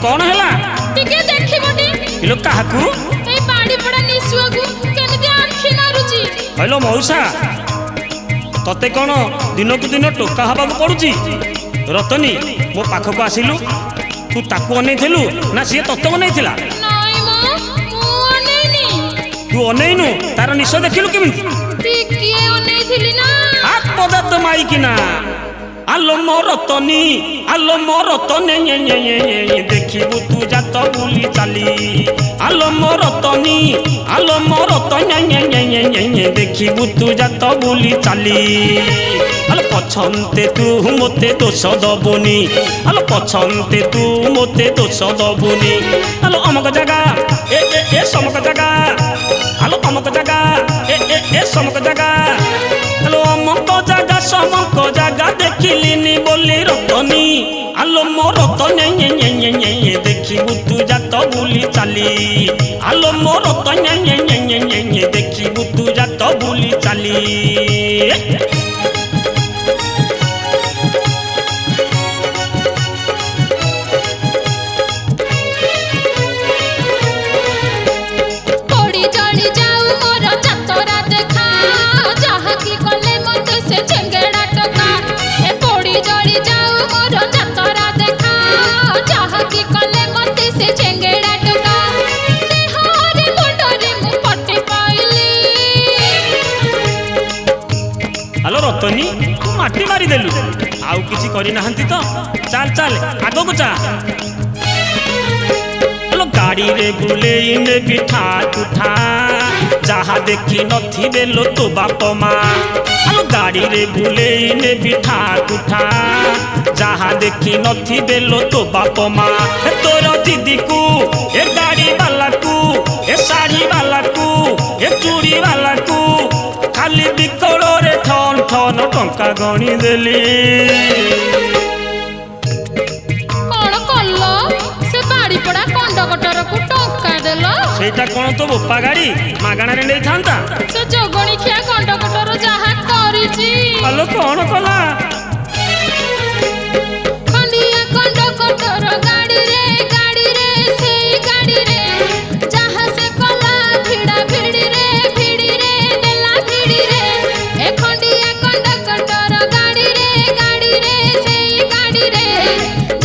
कौन है टिके देखिबोटी किलो काहाकू ए बाड़ी पड़ा निसुआगु केनदी आंखी मारुची हेलो मौसा तते कौन दिन को दिन टोका हवा पड़ुची रतनी मो पाखक आसिलु तू ताकू अनेइथिलु ना सी तत्ते अनेइथिला नाई मो मु अनेइनी तू अनेइनु तार निश देखिलु केमिति टिके अनेइथिली ना हाथ पदार्थ माइकिना आलो मोरतनी आलो मोरतने देखिबु तू जात बुली चाली आलो मोरतनी आलो मोरतने देखिबु तू जात बुली चाली आलो पछन्ते तू मोते दोष दबुनी आलो पछन्ते तू मोते दोष दबुनी आलो अमक जगा ए समक जगा आलो अमक जगा ए समक जगा आलो अमक जगा समक जगा देखिलिनी बोली रतनी आलो मो रतने देखिबु तू जात बुली चाली आलो मो रतने देखिबु तू जात बुली चाली पड़ी जली जाऊ मोर जातरा देखा जहा की कले मते से चेंगेड़ा टका ए पड़ी जली जाऊ मोर जातरा देखा जहा की कले मते से चेंगेड़ा टका देहरे मुंडरे मु पट्टी पाइली हेलो रतनी तू माटी मारी देलु आउ किछि करि नाहंती तो चल चल आगो को चा हेलो गाड़ी रे बुलेई ने बिठा तुठा जहा देखी नथी बेलो तो बाप माँ हेलो गाड़ी रे बुलेई ने बिठा तुठा जहा देखी नथी बेलो तो बाप माँ तोर दीदी को ए गाड़ी वाला को ए साड़ी वाला को ए चूड़ी वाला को खाली बिकल रे ठन ठन टंका गणी देली कौन कल्लो से बाड़ी पड़ा कंडक्टर को टंका देलो सेटा कोन तो बोपा गाड़ी मागणा रे नै थांता से जोगणी खिया कंडक्टर जहा करिची हेलो कौन कला खंडिया कंडक्टर गाड़ी रे से गाड़ी रे जहा से कला भिड़ा भिड़ी रे देला भिड़ी रे ए खंडिया कंडक्टर गाड़ी रे से गाड़ी रे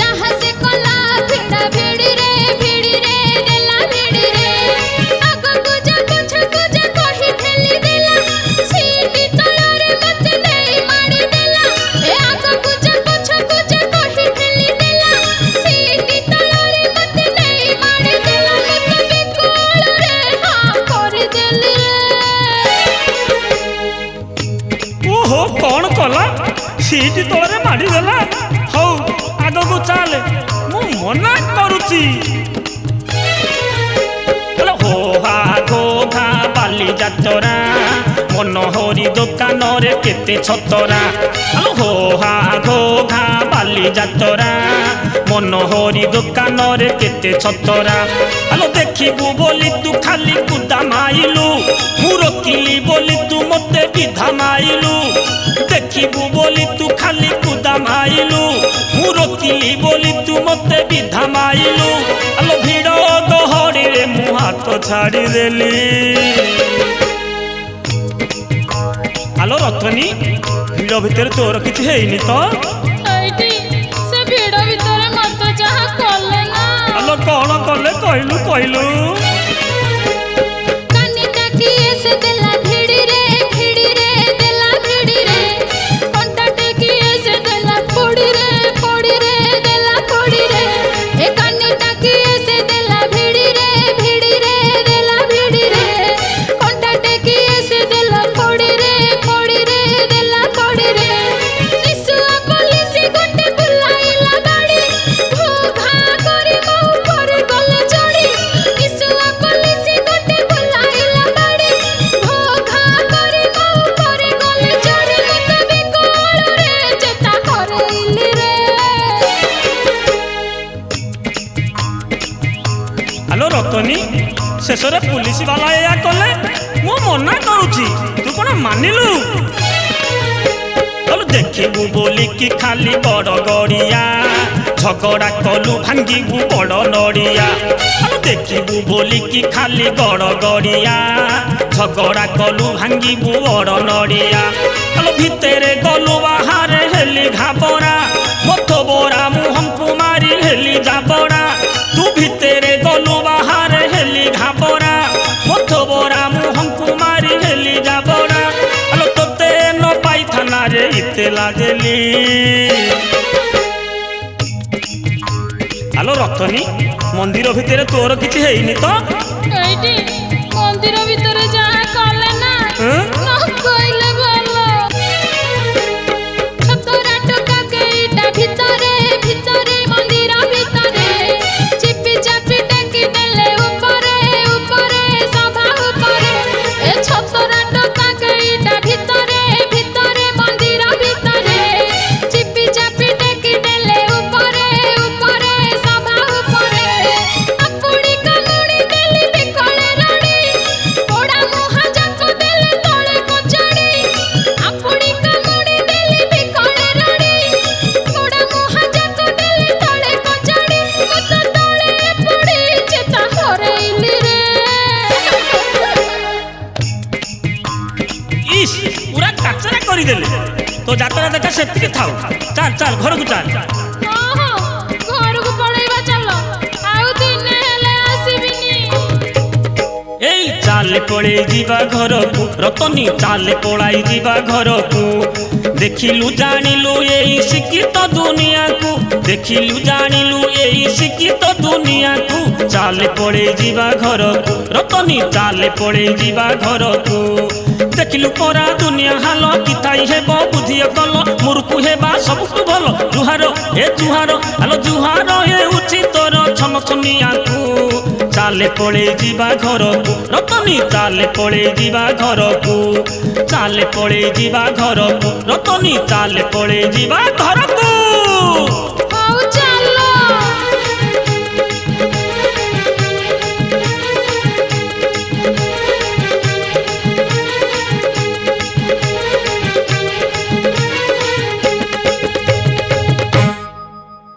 जहा से कला भिड़ा भिड़ी रे देला भिड़ी रे आगो गुजा कुछ कहि ठेली देला सीटी तळरे मते नहीं मारी देला ए आगो गुजा कुछ कहि ठेली देला सीटी तळरे मते नहीं मारी देला मते बिकोल रे हां करि देली ओहो कौन कला सीट तोरे मारी देला हौ आगो को चल मु मना करूची हेलो हो हा घो घा बाली जातरा मनोहरी दुकान रे केते छतरा हेलो हो हा घो घा बाली जातरा मनोहरी दुकान रे केते छतरा हेलो देखिबु बोली तू खाली कुदा माइलु मुरकिली बोली तू मते विधा माइलु देखिबु बोली तू खाली कुदा माइलु मुरकिली बोली तू मते विधा माइलु हेलो भिड़ गहरी रे मु हाथ छाड़ी देली हेलो रतनी भिड़ भितर तोर किछि हेइनी तो आईटी से भिड़ भितर मत जहा कले ना हेलो कौन कले कहलु कानी टाकिए से देला भिड़ी रे देला भिड़ी रे कंटा टाकिए से देला फोड़ी रे देला फोड़ी रे ए कानी टाकिए से देला भिड़ी रे देला भिड़ी रे कंटा टाकिए से देला फोड़ी रे देला फोड़ी रे निसुआ पुलिस गोटे बुलाइला गाड़ी भोगा करी मो ऊपर गले चढ़ी निसुआ पुलिस गोटे बुलाइला गाड़ी भोगा करी मो ऊपर गले चढ़ी मते बिकोल रे चेता करैली रे हेलो रतनी शेषरे पुलिस वाला या कले मु मना करूची तू कोन मानिलु हेलो ଦେଖିବୁ ବୋଲିକି ଖାଲି ବଡ଼ ଗଡ଼ିଆ ଝଗଡ଼ା କଲୁ ଭାଙ୍ଗିବୁ ବଡ଼ ନଡ଼ିଆ ଆଲୋ ଦେଖିବୁ ବୋଲିକି ଖାଲି ବଡ଼ ଗଡ଼ିଆ ଝଗଡ଼ା କଲୁ ଭାଙ୍ଗିବୁ ବଡ଼ ନଡ଼ିଆ ଆଲୋ ଭିତରେ ଗଲୁ ବାହାରେ ହେଲି ଘାବରା ମଥ ବରା ମୁହଁକୁ ମାରି ହେଲି ଜାବଡ଼ା ତୁ ଭିତରେ ଗଲୁ ବାହାରେ ହେଲି ଘାବରା ମଥ ବରା ମୁହଁକୁ ମାରି ହେଲି ଜାବଡ଼ା ଆଲୋ ତୋତେ ନ ପାଇ ଥାନାରେ ଏତେ ଲାଗେଲି আলো রতনী মন্দির ভিতরে তোর কিছু হয়নি তো এইটি মন্দির ভিতরে যাহা কলে না না কইলে ভালো সতরা টাকা গেইটা ভিতরে ভিতরে মন্দির ভিতরে চিপি চাপি টেকি দেলে উপরে উপরে সভা উপরে এ সতরা টাকা গেইটা ভিতরে ভিতরে মন্দির ভিতরে চিপি চাপি টেকি দেলে উপরে উপরে সভা উপরে আপুড়ি কামুড়ি দেলি বিকলে রাড়ি পোড়া মুহা যাক দেলে তলে কচড়ি আপুড়ি কামুড়ি দেলি বিকলে রাড়ি পোড়া মুহা যাক দেলে তলে কচড়ি মত তলে পড়ি চেতা হরাইলি রে ইস পুরা কাচরা করে দেলে তো যাত্রা দেখা সেতিকে থাও চাল চাল ঘরকু চাল ଓହୋ ଘରକୁ ପଳେଇବା ଚାଲ ଆଉ ଦିନେ ହେଲେ ଆସିବିନି এই চালে পড়ে ଯିବା ঘরকু রতনী চালে পড়াই ଯିବା ঘরকু দেখিলু জানিলু এই শিক্ষিত দুনিয়াকু দেখিলু জানিলু এই শিক্ষিত দুনিয়াকু চালে পড়ে ଯିବା ঘরকু রতনী চালে পড়ে ଯିବା ঘরকু দেখিলু পরা দুনিয়া হাল কিতাই হেব বুদ্ধি কল মূর্খু হেবা সবুঠু ভাল জুহার এ জুহার আলো জুহার হেউছি তোর ছম ছমিয়াকু চালে পড়ে ଯିବା ঘরকু রতনী চালে পড়ে ଯିବା ঘরকু চালে পড়ে ଯିବା ঘরকু রতনী চালে পড়ে ଯିବା ঘরকু